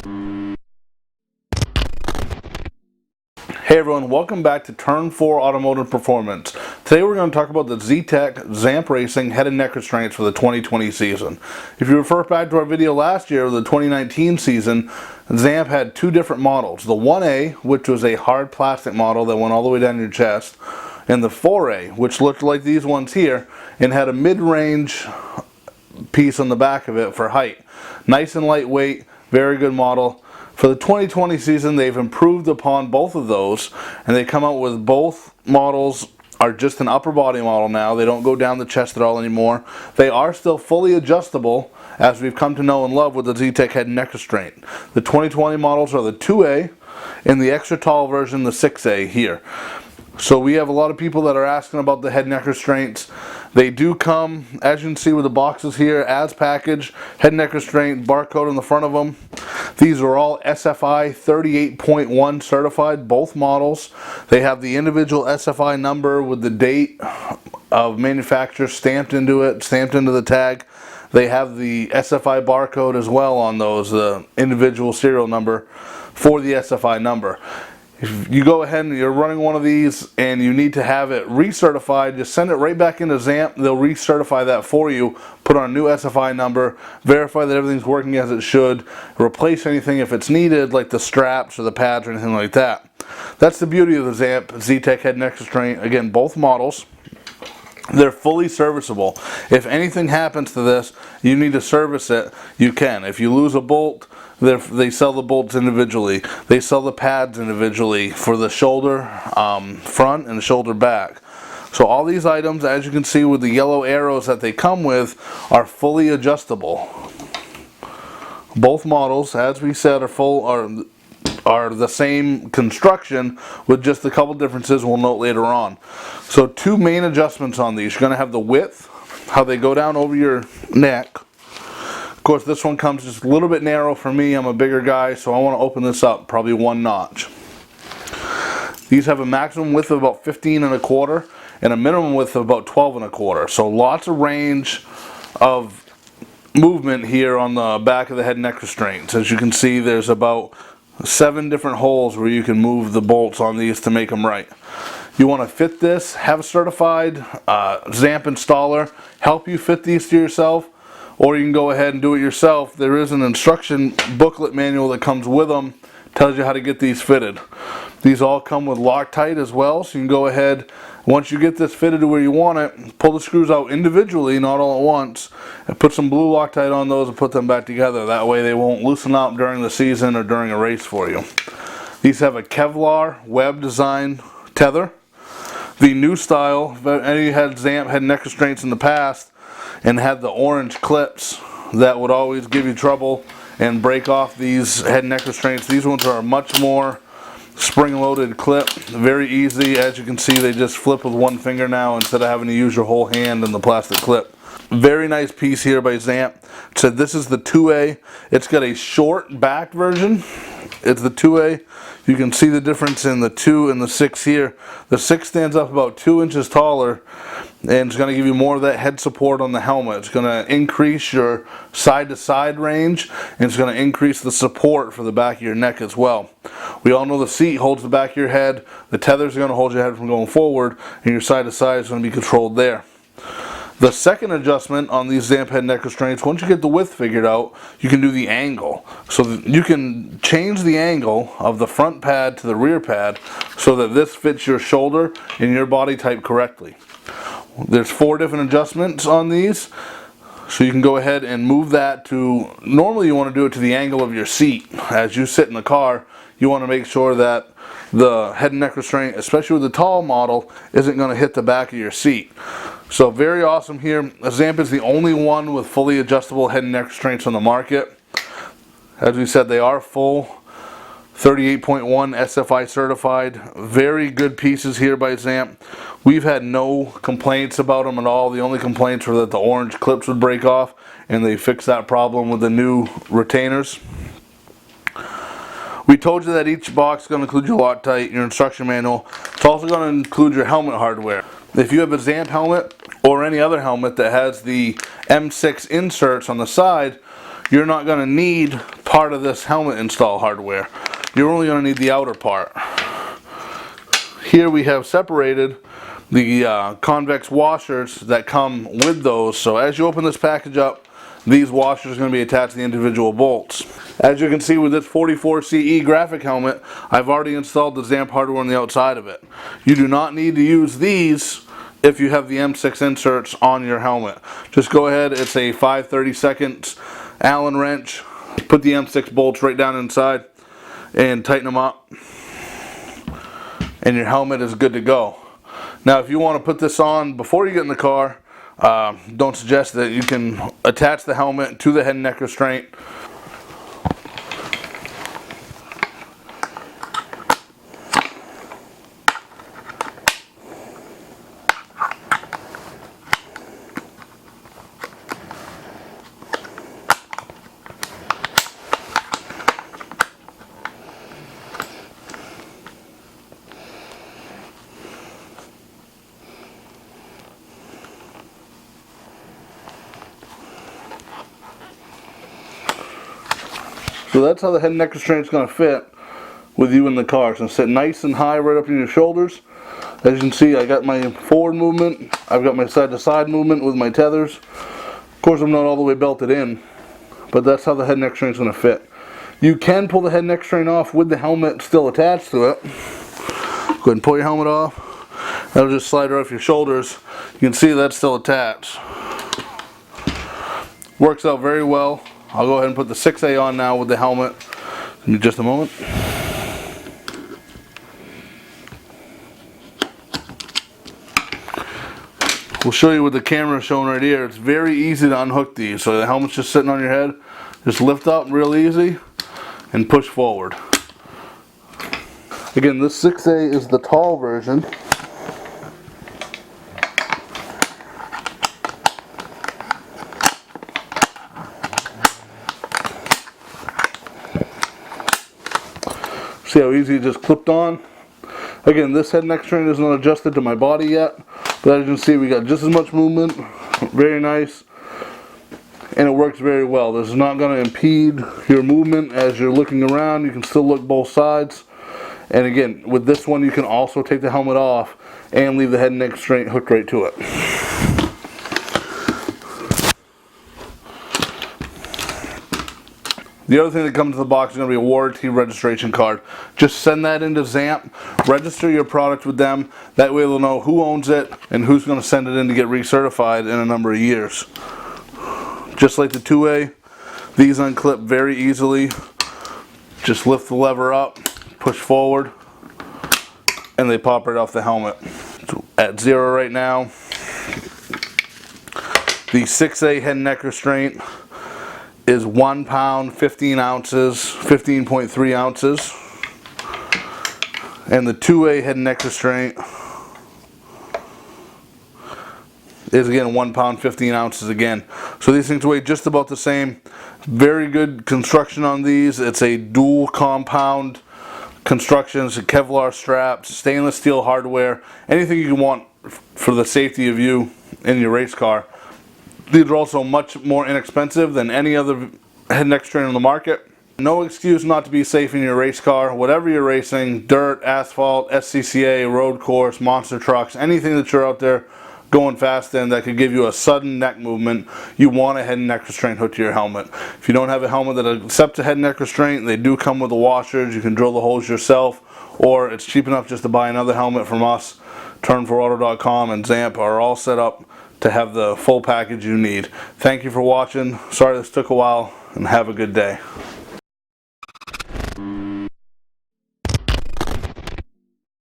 Hey everyone, welcome back to Turn 4 Automotive Performance. Today we're going to talk about the ZTech Zamp Racing head and neck restraints for the 2020 season. If you refer back to our video last year, the 2019 season, Zamp had two different models. The 1A, which was a hard plastic model that went all the way down your chest, and the 4A, which looked like these ones here, and had a mid-range piece on the back of it for height. Nice and lightweight, very good model. For the 2020 season, they've improved upon both of those, and they come out with both models are just an upper body model now. They don't go down the chest at all anymore. They are still fully adjustable, as we've come to know and love with the ZTech head and neck restraint. The 2020 models are the 2A, and the extra tall version, the 6A here. So we have a lot of people that are asking about the head and neck restraints. They do come, as you can see with the boxes here, as packaged, head and neck restraint, barcode in the front of them. These are all SFI 38.1 certified, both models. They have the individual SFI number with the date of manufacturer stamped into it, stamped into the tag. They have the SFI barcode as well on those, the individual serial number for the SFI number. If you go ahead and you're running one of these and you need to have it recertified, just send it right back into Zamp. They'll recertify that for you, put on a new SFI number, verify that everything's working as it should, replace anything if it's needed, like the straps or the pads or anything like that. That's the beauty of the Zamp ZTech head and neck restraint. Again, both models. They're fully serviceable. If anything happens to this, you need to service it, you can. If you lose a bolt, they sell the bolts individually. They sell the pads individually for the shoulder front and the shoulder back. So all these items, as you can see with the yellow arrows that they come with, are fully adjustable. Both models, as we said, are the same construction with just a couple differences we'll note later on. So two main adjustments on these. You're going to have the width, how they go down over your neck. Of course, this one comes just a little bit narrow for me. I'm a bigger guy, so I want to open this up probably one notch. These have a maximum width of about 15.25 and a minimum width of about 12.25. So lots of range of movement here on the back of the head and neck restraints. As you can see, there's about 7 different holes where you can move the bolts on these to make them right. You want to fit this, have a certified Zamp installer help you fit these to yourself, or you can go ahead and do it yourself. There is an instruction booklet manual that comes with them, tells you how to get these fitted. These all come with Loctite as well, so you can go ahead, once you get this fitted to where you want it, pull the screws out individually, not all at once, and put some blue Loctite on those and put them back together. That way they won't loosen up during the season or during a race for you. These have a Kevlar web design tether. The new style, if any of you had Zamp head and neck restraints in the past and had the orange clips that would always give you trouble and break off these head and neck restraints, these ones are a much more spring-loaded clip, very easy. As you can see, they just flip with one finger now instead of having to use your whole hand in the plastic clip. Very nice piece here by Zamp. So this is the 2A. It's got a short back version. It's the 2A. You can see the difference in the 2 and the 6 here. The 6 stands up about 2 inches taller, and it's going to give you more of that head support on the helmet. It's going to increase your side-to-side range, and it's going to increase the support for the back of your neck as well. We all know the seat holds the back of your head, the tethers are going to hold your head from going forward, and your side-to-side is going to be controlled there. The second adjustment on these Zamp head and neck restraints, once you get the width figured out, you can do the angle. So that you can change the angle of the front pad to the rear pad so that this fits your shoulder and your body type correctly. There's 4 different adjustments on these. So you can go ahead and move that to, normally you want to do it to the angle of your seat. As you sit in the car, you want to make sure that the head and neck restraint, especially with the tall model, isn't going to hit the back of your seat. So very awesome here. Zamp is the only one with fully adjustable head and neck restraints on the market. As we said, they are full 38.1 SFI certified. Very good pieces here by Zamp. We've had no complaints about them at all. The only complaints were that the orange clips would break off, and they fixed that problem with the new retainers. We told you that each box is going to include your Loctite, your instruction manual. It's also going to include your helmet hardware. If you have a Zamp helmet or any other helmet that has the M6 inserts on the side, you're not going to need part of this helmet install hardware. You're only going to need the outer part. Here we have separated the convex washers that come with those. So as you open this package up, these washers are going to be attached to the individual bolts. As you can see with this 44 CE graphic helmet, I've already installed the Zamp hardware on the outside of it. You do not need to use these if you have the M6 inserts on your helmet. Just go ahead, it's a 5/32 Allen wrench. Put the M6 bolts right down inside and tighten them up, and your helmet is good to go. Now if you want to put this on before you get in the car, don't suggest that. You can attach the helmet to the head and neck restraint. So that's how the head and neck restraint is going to fit with you in the car. It's going to sit nice and high right up in your shoulders. As you can see, I got my forward movement, I've got my side to side movement with my tethers. Of course I'm not all the way belted in, but that's how the head and neck restraint is going to fit. You can pull the head and neck restraint off with the helmet still attached to it. Go ahead and pull your helmet off. That'll just slide right off your shoulders. You can see that's still attached. Works out very well. I'll go ahead and put the 6A on now with the helmet in just a moment. We'll show you with the camera showing right here. It's very easy to unhook these. So the helmet's just sitting on your head. Just lift up real easy and push forward. Again, this 6A is the tall version. See how easy it just clipped on? Again, this head and neck restraint is not adjusted to my body yet, but as you can see, we got just as much movement. Very nice, and it works very well. This is not going to impede your movement as you're looking around. You can still look both sides. And again, with this one, you can also take the helmet off and leave the head and neck restraint hooked right to it. The other thing that comes in the box is going to be a warranty registration card. Just send that into Zamp, register your product with them. That way they'll know who owns it and who's going to send it in to get recertified in a number of years. Just like the 2A, these unclip very easily. Just lift the lever up, push forward, and they pop right off the helmet. So at 0 right now. The 6A head and neck restraint is 1 pound, 15 ounces, 15.3 ounces. And the 2A head and neck restraint is again 1 pound, 15 ounces again. So these things weigh just about the same. Very good construction on these. It's a dual compound construction. It's a Kevlar straps, stainless steel hardware, anything you want for the safety of you in your race car. These are also much more inexpensive than any other head and neck restraint on the market. No excuse not to be safe in your race car. Whatever you're racing, dirt, asphalt, SCCA, road course, monster trucks, anything that you're out there going fast in that could give you a sudden neck movement, you want a head and neck restraint hooked to your helmet. If you don't have a helmet that accepts a head and neck restraint, they do come with the washers. You can drill the holes yourself, or it's cheap enough just to buy another helmet from us. Turn4auto.com and Zamp are all set up to have the full package you need. Thank you for watching. Sorry this took a while, and have a good day.